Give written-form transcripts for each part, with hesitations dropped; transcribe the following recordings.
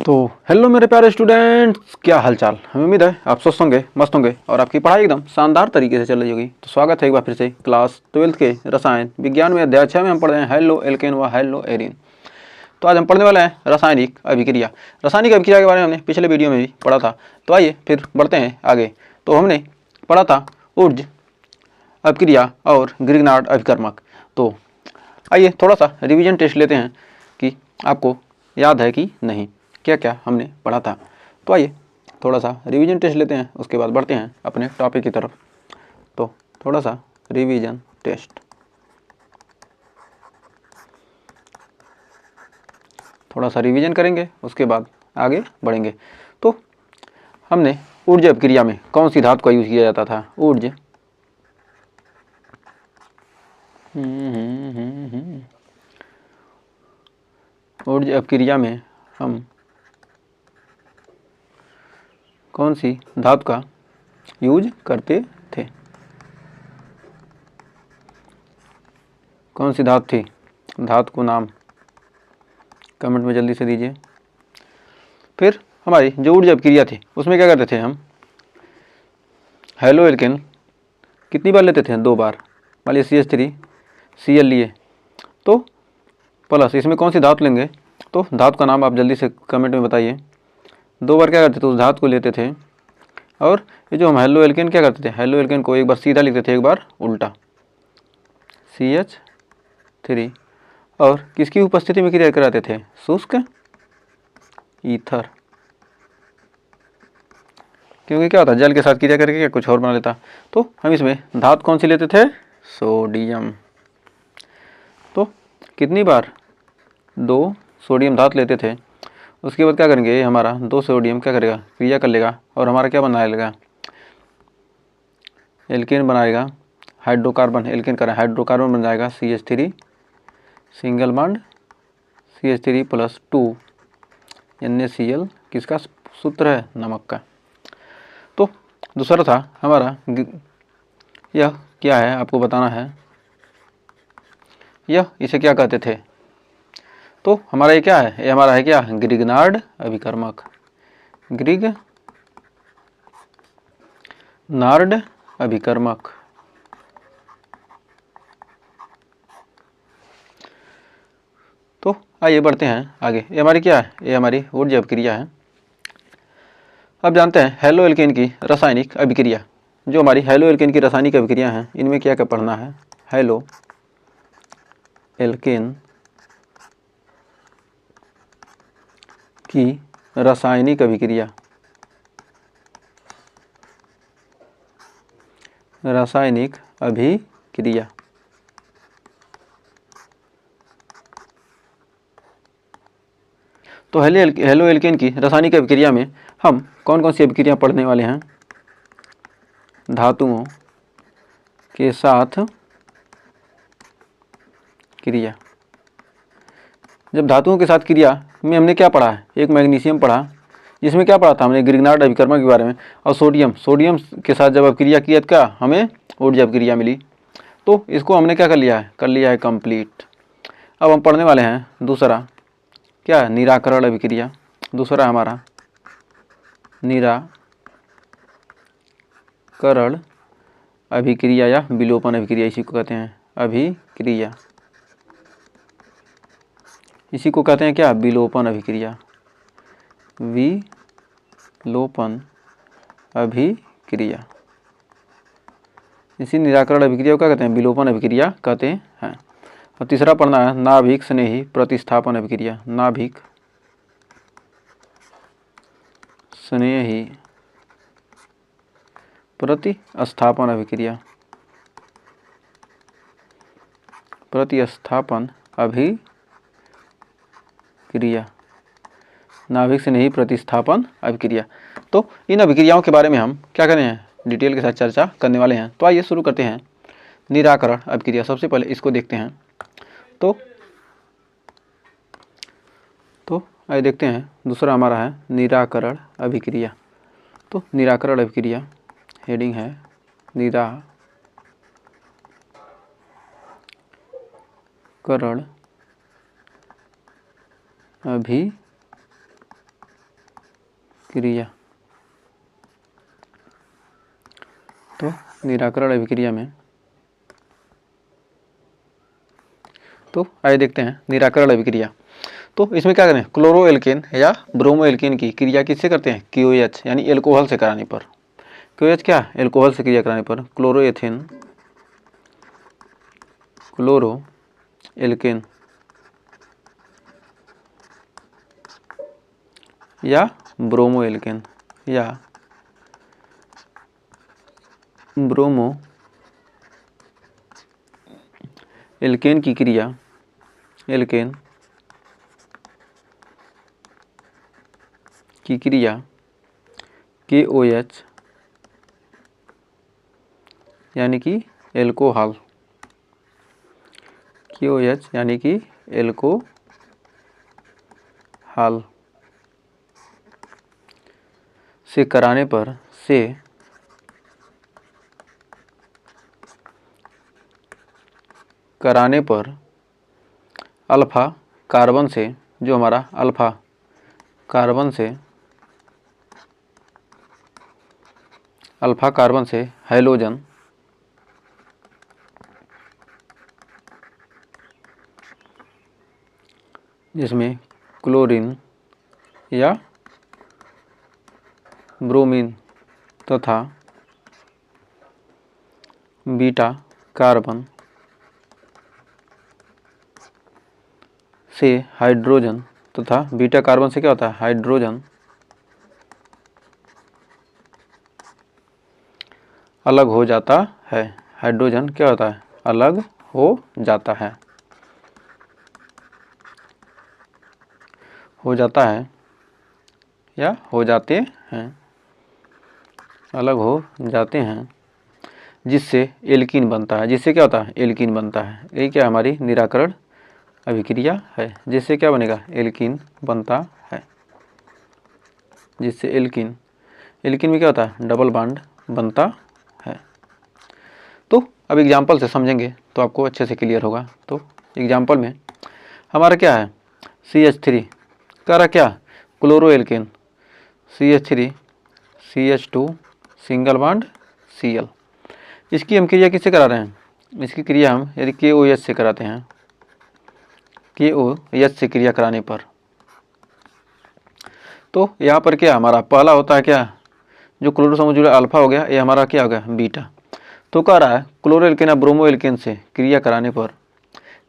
तो हेलो मेरे प्यारे स्टूडेंट्स, क्या हालचाल। हमें उम्मीद है आप स्वस्थ होंगे, मस्त होंगे और आपकी पढ़ाई एकदम शानदार तरीके से चल रही होगी। तो स्वागत है एक बार फिर से क्लास 12th के रसायन विज्ञान में अध्याय 6 में हम पढ़ रहे हैं हेलो एल्केन व हेलो एरिन। तो आज हम पढ़ने वाले हैं रासायनिक अभिक्रिया। रासायनिक अभिक्रिया के बारे में हमने पिछले वीडियो में भी पढ़ा था। तो आइए फिर बढ़ते हैं आगे। तो हमने पढ़ा था ऊर्ज अभिक्रिया और ग्रिग्नार्ड अभिकर्मक। तो आइए थोड़ा सा रिवीजन टेस्ट लेते हैं कि आपको याद है कि नहीं, क्या क्या हमने पढ़ा था। तो आइए थोड़ा सा रिवीजन टेस्ट लेते हैं, उसके बाद बढ़ते हैं अपने टॉपिक की तरफ। तो थोड़ा सा रिवीजन टेस्ट, थोड़ा सा रिवीजन करेंगे, उसके बाद आगे बढ़ेंगे। तो हमने ऊर्ज अभिक्रिया में कौन सी धातु का यूज किया जाता था? ऊर्ज ऊर्ज अभिक्रिया में हम कौन सी धातु का यूज करते थे? कौन सी धातु थी? धातु को नाम कमेंट में जल्दी से दीजिए। फिर हमारी जो ऊर्ज अभिक्रिया थी उसमें क्या करते थे हम? हेलो एल्केन कितनी बार लेते थे? 2 बार। मान लीजिए CH3Cl लिए, तो प्लस इसमें कौन सी धातु लेंगे? तो धातु का नाम आप जल्दी से कमेंट में बताइए। 2 बार क्या करते थे? उस धातु को लेते थे। और ये जो हम हेलो एल्केन क्या करते थे? हेलो एल्केन को एक बार सीधा लिखते थे, एक बार उल्टा, CH3। और किसकी उपस्थिति में क्रिया कराते थे? शुष्क ईथर। क्योंकि क्या होता है, जल के साथ क्रिया करके क्या कुछ और बना लेता। तो हम इसमें धातु कौन सी लेते थे? सोडियम। तो कितनी बार? 2 सोडियम धातु लेते थे। उसके बाद क्या करेंगे, हमारा 2 सोडियम क्या करेगा? क्रिया कर लेगा और हमारा क्या बना लेगा? एल्केन बनाएगा, हाइड्रोकार्बन। एल्केन का हाइड्रोकार्बन बन जाएगा CH3 single bond CH3 + 2 NaCl। किसका सूत्र है? नमक का। तो दूसरा था हमारा, यह क्या है आपको बताना है, यह इसे क्या कहते थे? तो हमारा ये क्या है? ये हमारा है क्या? ग्रिग्नार्ड अभिकर्मक। ग्रिग्नार्ड अभिकर्मक। तो आइए बढ़ते हैं आगे। ये हमारी क्या है? ये हमारी ऊर्ज अभिक्रिया है। अब जानते हैं हेलो एल्केन की रासायनिक अभिक्रिया। जो हमारी हेलो एल्केन की रासायनिक अभिक्रिया हैं, इनमें क्या क्या पढ़ना है? हेलो एल्केन की रासायनिक अभिक्रिया। रासायनिक अभिक्रिया। तो हेलो एल्केन की रासायनिक अभिक्रिया में हम कौन कौन सी अभिक्रिया पढ़ने वाले हैं? धातुओं के साथ क्रिया। जब धातुओं के साथ क्रिया में हमने क्या पढ़ा है? एक मैग्नीशियम पढ़ा, जिसमें क्या पढ़ा था हमने? ग्रिग्नार्ड अभिकर्मक के बारे में। और सोडियम के साथ जब अभिक्रिया किया तो क्या हमें? ऊर्जा अभिक्रिया मिली। तो इसको हमने क्या कर लिया है? कर लिया है कंप्लीट। अब हम पढ़ने वाले हैं दूसरा, क्या है? निराकरण अभिक्रिया। दूसरा हमारा निराकरण अभिक्रिया या विलोपन अभिक्रिया, इसी को कहते हैं अभिक्रिया। इसी को कहते हैं क्या? विलोपन अभिक्रिया। विलोपन अभिक्रिया। इसी निराकरण अभिक्रिया को क्या कहते हैं? विलोपन अभिक्रिया कहते हैं। और तीसरा पढ़ना है नाभिक स्नेही प्रतिस्थापन अभिक्रिया। नाभिक स्नेही प्रतिस्थापन अभिक्रिया। प्रतिस्थापन अभिक्रिया, नाभिक स्नेही प्रतिस्थापन अभिक्रिया। तो इन अभिक्रियाओं के बारे में हम क्या करें हैं? डिटेल के साथ चर्चा करने वाले हैं। तो आइए शुरू करते हैं निराकरण अभिक्रिया। सबसे पहले इसको देखते हैं। तो आइए देखते हैं। दूसरा हमारा है निराकरण अभिक्रिया। तो निराकरण अभिक्रिया हेडिंग है निराकरण अभिक्रिया। क्रिया। तो निराकरण अभिक्रिया में तो आइए देखते हैं निराकरण अभिक्रिया। तो इसमें क्या करें, क्लोरो एल्केन या ब्रोमो एल्केन की क्रिया किससे करते हैं, KOH यानी एल्कोहल से कराने पर। KOH क्या, एल्कोहल से क्रिया कराने पर क्लोरो एथेन, क्लोरो एल्केन या ब्रोमो एल्केन या ब्रोमो एल्केन की क्रिया, एल्केन की क्रिया KOH यानी कि एल्कोहल, KOH यानी कि एल्कोहल से कराने पर अल्फा कार्बन से, जो हमारा अल्फा कार्बन से हाइड्रोजन जिसमें क्लोरीन या ब्रोमीन तथा बीटा कार्बन से हाइड्रोजन तथा बीटा कार्बन से क्या होता है, हाइड्रोजन अलग हो जाता है। हाइड्रोजन क्या होता है, अलग हो जाता है, या हो जाते हैं, अलग हो जाते हैं, जिससे एल्कीन बनता है। जिससे क्या होता है, एल्कीन बनता है। ये क्या हमारी निराकरण अभिक्रिया है, जिससे क्या बनेगा, एल्कीन बनता है। जिससे एल्कीन में क्या होता है, डबल बॉन्ड बनता है। तो अब एग्जाम्पल से समझेंगे तो आपको अच्छे से क्लियर होगा। तो एग्जाम्पल में हमारा क्या है, CH3 कह रहा क्या, chloro alkane, CH3 CH2 single bond Cl। इसकी हम क्रिया किससे करा रहे हैं, इसकी क्रिया हम यदि KOH से कराते हैं, KOH से क्रिया कराने पर तो यहाँ पर क्या हमारा पहला होता है क्या, जो क्लोरो समूह जुड़ा अल्फा हो गया, ये हमारा क्या हो गया, बीटा। तो कह रहा है क्लोरो एल्केन या ब्रोमो एल्केन से क्रिया कराने पर,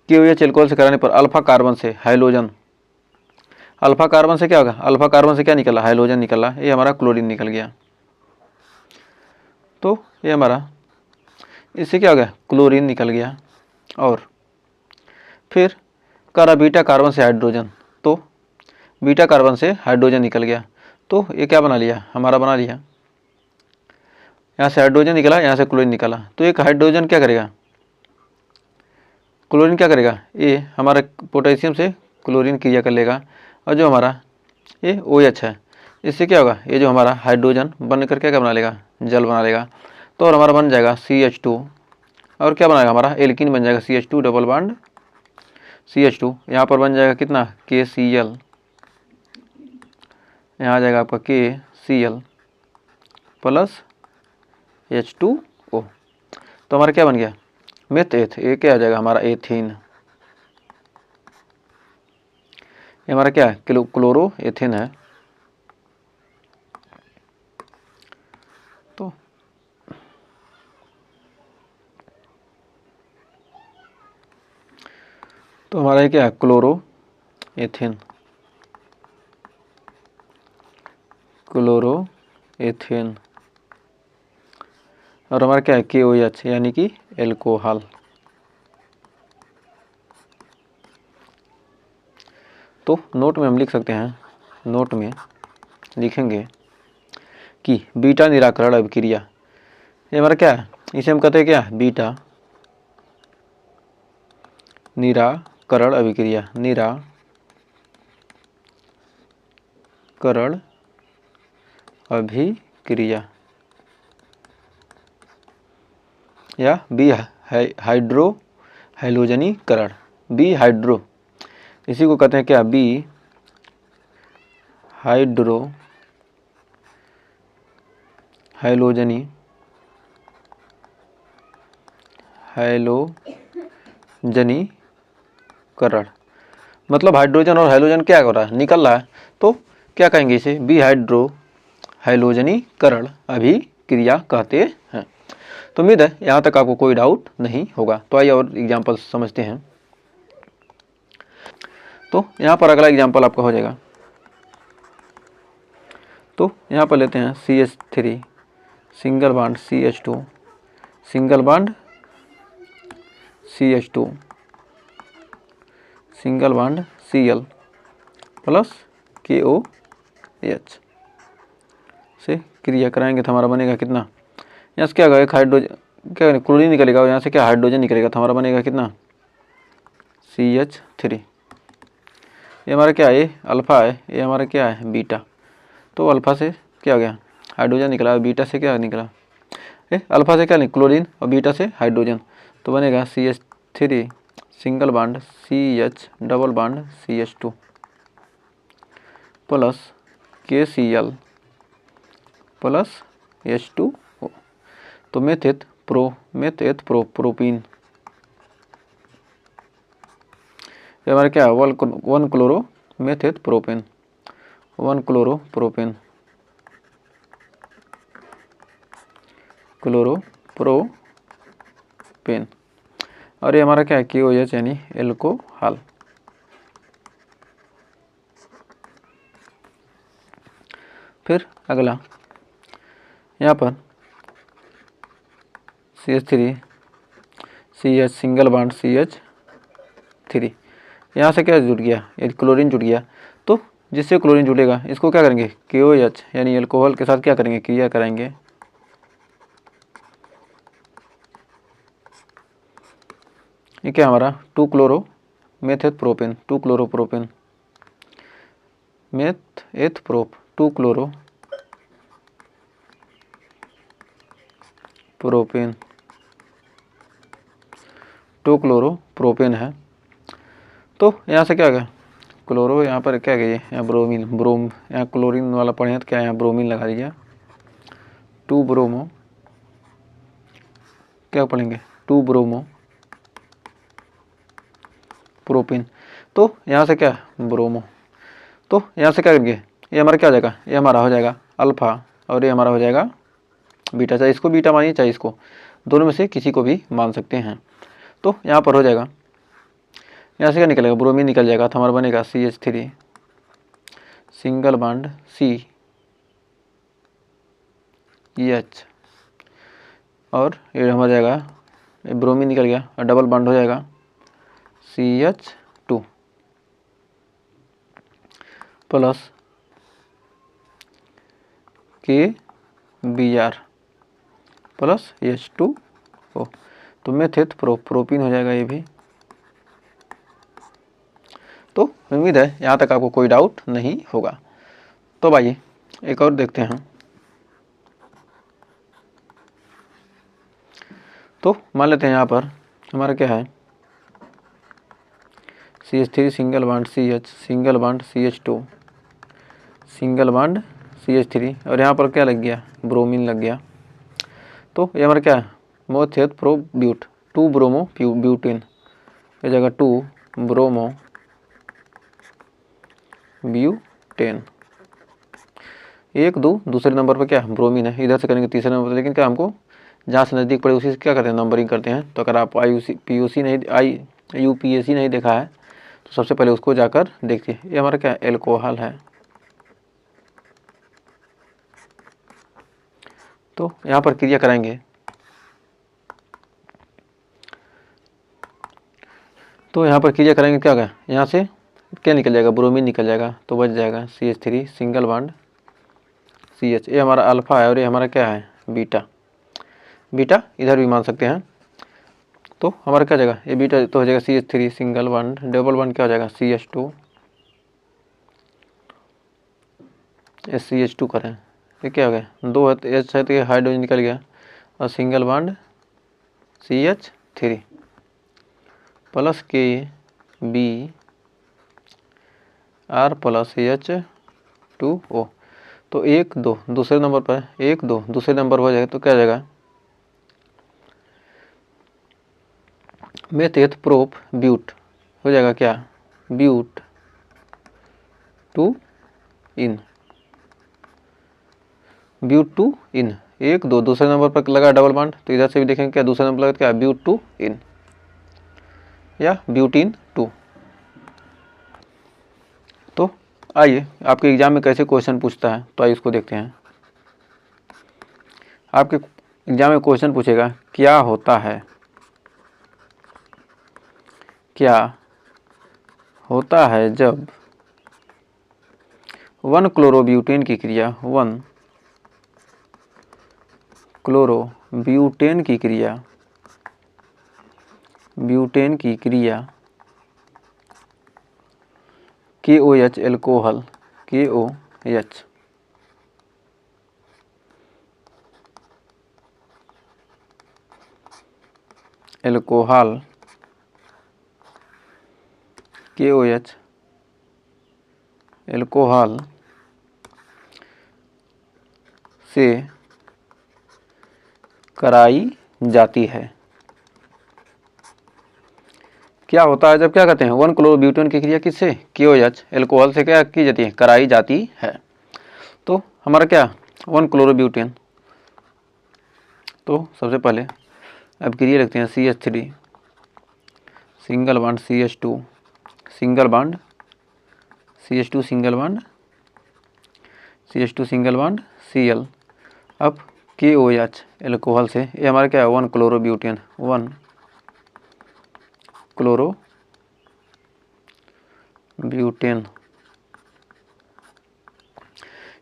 KOH एल्कोहल से कराने पर अल्फा कार्बन से हाइड्रोजन, अल्फा कार्बन से क्या होगा, अल्फा कार्बन से क्या निकला, हाइड्रोजन निकला, ये हमारा क्लोरीन निकल गया। तो ये हमारा इससे क्या हो गया, क्लोरीन निकल गया। और फिर कह रहा बीटा कार्बन से हाइड्रोजन, तो बीटा कार्बन से हाइड्रोजन निकल गया। तो ये क्या बना लिया, हमारा बना लिया, यहाँ से हाइड्रोजन निकला, यहाँ से क्लोरीन निकला। तो एक हाइड्रोजन क्या करेगा, क्लोरीन क्या करेगा, ये हमारा पोटेशियम से क्लोरीन क्रिया कर लेगा। और जो हमारा ये OH है, इससे क्या होगा, ये जो हमारा हाइड्रोजन बनकर क्या बना लेगा, जल बना लेगा। तो और हमारा बन जाएगा CH2, और क्या बनाएगा, हमारा एल्कीन बन जाएगा, CH2 डबल बॉन्ड CH2। यहाँ पर बन जाएगा कितना, KCl, यहाँ आ जाएगा आपका KCl प्लस H2O। तो हमारा क्या बन गया, मेथ एथ, ये क्या आ जाएगा हमारा एथीन। ये हमारा क्या है, क्लोरो एथेन है। तो हमारा क्या है, क्लोरो एथेन, और हमारा क्या है, KOH यानी कि एल्कोहल। तो नोट में हम लिख सकते हैं, नोट में लिखेंगे कि बीटा निराकरण अभिक्रिया, ये हमारा क्या है, इसे हम कहते हैं क्या, बीटा निराकरण अभिक्रिया, निराकरण अभिक्रिया या हाइड्रो हैलोजनीकरण, हाइड्रो, इसी को कहते हैं क्या, हाइड्रो हैलोजनी करण, मतलब हाइड्रोजन और हैलोजन क्या कर रहा है, निकल रहा है, तो क्या कहेंगे इसे, बिहाइड्रो हैलोजनीकरण अभिक्रिया कहते हैं। तो उम्मीद है यहाँ तक आपको कोई डाउट नहीं होगा। तो आइए और एग्जाम्पल समझते हैं। तो यहाँ पर अगला एग्जाम्पल आपका हो जाएगा। तो यहाँ पर लेते हैं CH3 single bond CH2 single bond CH2 single bond Cl plus KOH से क्रिया कराएंगे तो हमारा बनेगा कितना, यहाँ से क्या होगा, एक हाइड्रोजन, क्या क्लोरीन निकलेगा और यहाँ से क्या हाइड्रोजन निकलेगा, तो हमारा बनेगा कितना CH3। ये हमारा क्या है, ये अल्फ़ा है, ये हमारा क्या है बीटा। तो अल्फ़ा से क्या हो गया, हाइड्रोजन निकला, और बीटा से क्या निकला, अल्फ़ा से क्या नहीं क्लोरीन और बीटा से हाइड्रोजन, तो बनेगा CH3 single bond CH double bond CH2 plus KCl plus H2O। तो मेथ प्रोपीन, ये हमारा क्या है, one chloro meth propane, chloropropane, और ये हमारा क्या है KOH यानी एल्कोहल। फिर अगला यहाँ पर CH3 CH single bond CH3, यहाँ से क्या जुड़ गया, ये क्लोरीन जुड़ गया। तो जिससे क्लोरीन जुड़ेगा इसको क्या करेंगे, KOH यानी एल्कोहल के साथ क्या करेंगे, क्रिया कराएंगे। ये क्या हमारा 2 chloro meth propane 2 chloropropane meth eth prop 2 chloropropane है। तो यहाँ से क्या गया क्लोरो, यहाँ पर क्या गया, यहाँ ब्रोम, यहाँ क्लोरीन वाला पढ़े तो क्या यहाँ ब्रोमीन लगा दीजिए, 2 ब्रोमो, क्या पढ़ेंगे 2 ब्रोमो प्रोपेन। तो यहाँ से क्या ब्रोमो, तो यहाँ से क्या करेंगे, ये हमारा क्या हो जाएगा, ये हमारा हो जाएगा अल्फ़ा और ये हमारा हो जाएगा बीटा, चाहे इसको बीटा मानिए चाहे इसको, दोनों में से किसी को भी मान सकते हैं। तो यहाँ पर हो जाएगा, यहाँ से क्या निकलेगा, ब्रोमीन निकल जाएगा, तो हमारा बनेगा CH3 सिंगल बॉन्ड CH, और ये हमारा जाएगा, ये ब्रोमीन निकल गया और डबल बॉन्ड हो जाएगा CH2 plus KBr plus H2O। तो मेथ प्रोपीन हो जाएगा ये भी। तो उम्मीद है यहाँ तक आपको कोई डाउट नहीं होगा। तो भाई एक और देखते हैं। तो मान लेते हैं यहाँ पर हमारा क्या है, CH3 single bond CH single bond CH2 single bond CH3, और यहाँ पर क्या लग गया, ब्रोमीन लग गया। तो ये हमारा क्या है, मोथेथ प्रोब्यूट 2 ब्रोमो ब्यूटेन, ये जगह 2 ब्रोमो ब्यूटेन, 1 2 दूसरे नंबर पर क्या ब्रोमीन है, इधर से करेंगे तीसरे नंबर पर, लेकिन क्या हमको जहाँ से नज़दीक पड़े उसी से क्या करते हैं नंबरिंग करते हैं। तो अगर आप UPSC नहीं देखा है तो सबसे पहले उसको जाकर देखिए। ये हमारा क्या एल्कोहल है। तो यहाँ पर क्रिया कराएंगे, तो यहाँ पर क्रिया करेंगे क्या होगा, यहाँ से क्या निकल जाएगा, ब्रोमीन निकल जाएगा, तो बच जाएगा CH3 सिंगल बॉन्ड CH। ये हमारा अल्फ़ा है और ये हमारा क्या है बीटा, बीटा इधर भी मान सकते हैं। तो हमारा क्या जाएगा, ये बीटा तो हो जाएगा CH3 single bond double bond क्या हो जाएगा CH2, CH2 करें, ये क्या हो गया 2 H है तो ये हाइड्रोजन निकल गया, और single bond CH3 plus KBr plus H2O। तो 1 2 दूसरे नंबर पर 1 2 दूसरे नंबर हो जाएगा तो क्या आ जाएगा मेथ प्रोप ब्यूट हो जाएगा क्या but two in but two इन 1 2 दूसरे नंबर पर लगा डबल बॉन्ड तो इधर से भी देखेंगे क्या दूसरे नंबर लगा क्या ब्यूट टू इन या ब्यूटीन 2। तो आइए आपके एग्जाम में कैसे क्वेश्चन पूछता है तो आइए इसको देखते हैं। आपके एग्जाम में क्वेश्चन पूछेगा क्या होता है जब 1 क्लोरोब्यूटेन की क्रिया 1 क्लोरोब्यूटेन की क्रिया ब्यूटेन की क्रिया KOH alcohol KOH alcohol KOH alcohol से कराई जाती है। क्या होता है जब क्या कहते हैं 1 क्लोरोब्यूटेन की क्रिया किससे KOH एल्कोहल से क्या की जाती है कराई जाती है। तो हमारा क्या 1 क्लोरोब्यूटेन तो सबसे पहले अब क्रिया लिखते हैं CH3 single bond CH2 single bond CH2 single bond CH2 single bond Cl। अब KOH एल्कोहल से ये हमारा क्या है 1 क्लोरोब्यूटेन 1 क्लोरोब्यूटेन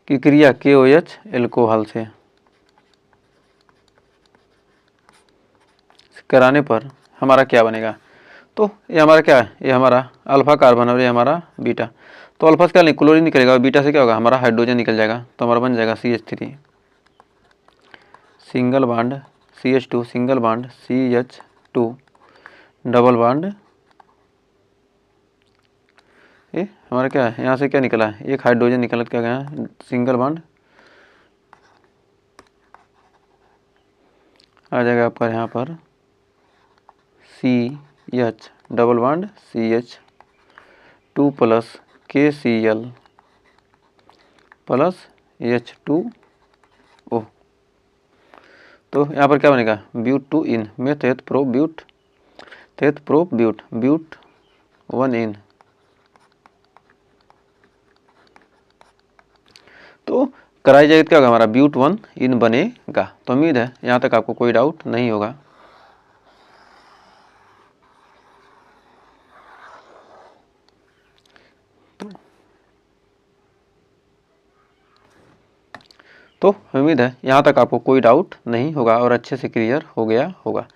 की क्रिया KOH एल्कोहल से कराने पर हमारा क्या बनेगा। तो ये हमारा क्या है ये हमारा अल्फा कार्बन और ये हमारा बीटा। तो अल्फा से क्या नहीं क्लोरीन निकलेगा और बीटा से क्या होगा हमारा हाइड्रोजन निकल जाएगा तो हमारा बन जाएगा CH3 single bond CH2 single bond CH2 double bond ये हमारा क्या है यहाँ से क्या निकला है एक हाइड्रोजन निकला क्या गया सिंगल बॉन्ड आ जाएगा आपका यहाँ पर CH double bond CH2 plus KCl plus H2O। तो यहाँ पर क्या बनेगा ब्यूट टू इन में तेत प्रो ब्यूट ब्यूट 1 इन। तो कराई जाएगी क्या होगा हमारा ब्यूट 1 इन बनेगा। तो उम्मीद है यहाँ तक आपको कोई डाउट नहीं होगा। तो उम्मीद है यहाँ तक आपको कोई डाउट नहीं होगा और अच्छे से क्लियर हो गया होगा।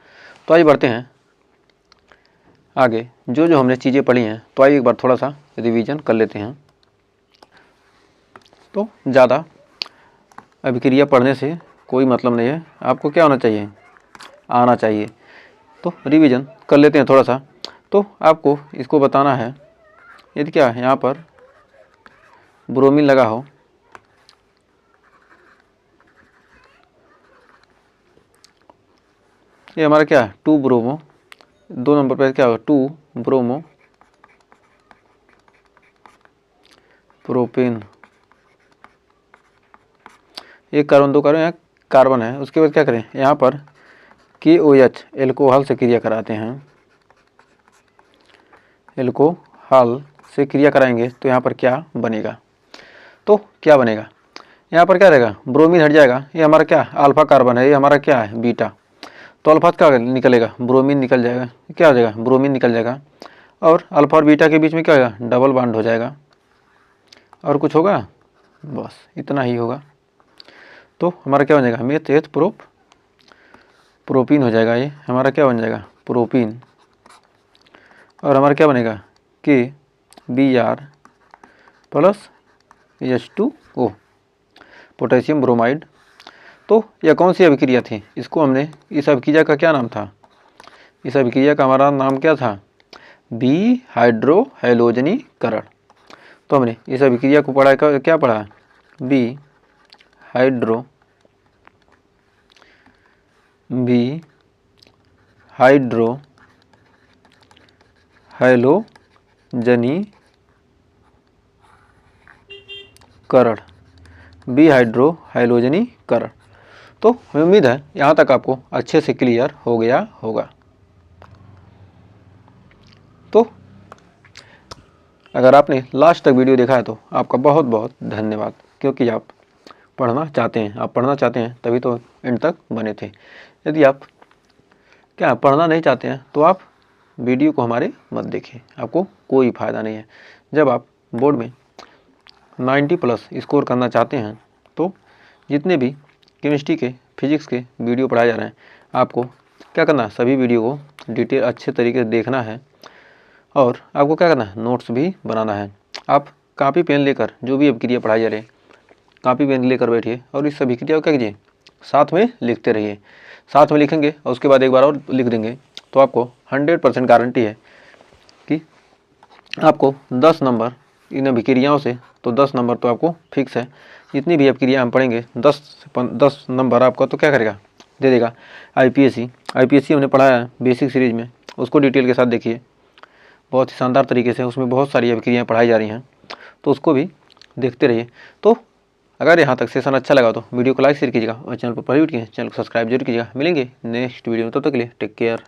तो आइए बढ़ते हैं आगे जो जो हमने चीज़ें पढ़ी हैं तो आइए एक बार थोड़ा सा रिवीजन कर लेते हैं। तो ज़्यादा अभिक्रिया पढ़ने से कोई मतलब नहीं है आपको क्या होना चाहिए आना चाहिए। तो रिवीजन कर लेते हैं थोड़ा सा। तो आपको इसको बताना है यदि क्या है यहाँ पर ब्रोमीन लगा हो ये हमारा क्या है 2 ब्रोमो 2 नंबर पर क्या होगा 2 ब्रोमो प्रोपेन एक कार्बन 2 कार्बन यहाँ कार्बन है। उसके बाद क्या करें यहाँ पर KOH एल्कोहल से क्रिया कराते हैं एल्कोहल से क्रिया कराएंगे तो यहाँ पर क्या बनेगा। तो क्या बनेगा यहाँ पर क्या रहेगा ब्रोमीन हट जाएगा ये हमारा क्या अल्फा कार्बन है ये हमारा क्या है बीटा। तो अल्फा क्या निकलेगा ब्रोमीन निकल जाएगा क्या हो जाएगा ब्रोमीन निकल जाएगा और अल्फा और बीटा के बीच में क्या होगा डबल बॉन्ड हो जाएगा और कुछ होगा बस इतना ही होगा। तो हमारा क्या बन जाएगा मेथ प्रोपीन हो जाएगा ये हमारा क्या बन जाएगा प्रोपीन और हमारा क्या बनेगा KBr plus H2O potassium bromide. तो यह कौन सी अभिक्रिया थी इसको हमने इस अभिक्रिया का क्या नाम था इस अभिक्रिया का हमारा नाम क्या था बी हाइड्रोहैलोजनीकरण। तो हमने इस अभिक्रिया को पढ़ा क्या पढ़ा बी हाइड्रो, बी हाइड्रो हैलोजनीकरण, बी हाइड्रो हैलोजनीकरण। तो हमें उम्मीद है यहाँ तक आपको अच्छे से क्लियर हो गया होगा। तो अगर आपने लास्ट तक वीडियो देखा है तो आपका बहुत बहुत धन्यवाद, क्योंकि आप पढ़ना चाहते हैं तभी तो एंड तक बने थे। यदि आप पढ़ना नहीं चाहते हैं तो आप वीडियो को हमारे मत देखें, आपको कोई फ़ायदा नहीं है। जब आप बोर्ड में 90+ स्कोर करना चाहते हैं तो जितने भी केमिस्ट्री के, फिजिक्स के वीडियो पढ़ाए जा रहे हैं, आपको क्या करना है, सभी वीडियो को डिटेल अच्छे तरीके से देखना है और आपको क्या करना है, नोट्स भी बनाना है। आप कापी पेन लेकर जो भी अभिक्रिया पढ़ाई जा रही है, कापी पेन लेकर बैठिए और इस अभिक्रिया को क्या कीजिए, साथ में लिखते रहिए। साथ में लिखेंगे और उसके बाद एक बार और लिख देंगे तो आपको 100% गारंटी है कि आपको 10 नंबर इन अभिक्रियाओं से, तो 10 नंबर तो आपको फिक्स है। जितनी भी अभिक्रिया हम पढ़ेंगे 10 नंबर आपको तो क्या करेगा, दे देगा। आईपीएससी हमने पढ़ाया है बेसिक सीरीज में, उसको डिटेल के साथ देखिए, बहुत ही शानदार तरीके से उसमें बहुत सारी अभिक्रियाएँ पढ़ाई जा रही हैं, तो उसको भी देखते रहिए। तो अगर यहाँ तक सेशन अच्छा लगा तो वीडियो को लाइक शेयर कीजिएगा और चैनल पर पहली बार चैनल को सब्सक्राइब जरूर कीजिएगा। मिलेंगे नेक्स्ट वीडियो में, तब तक के लिए टेक केयर।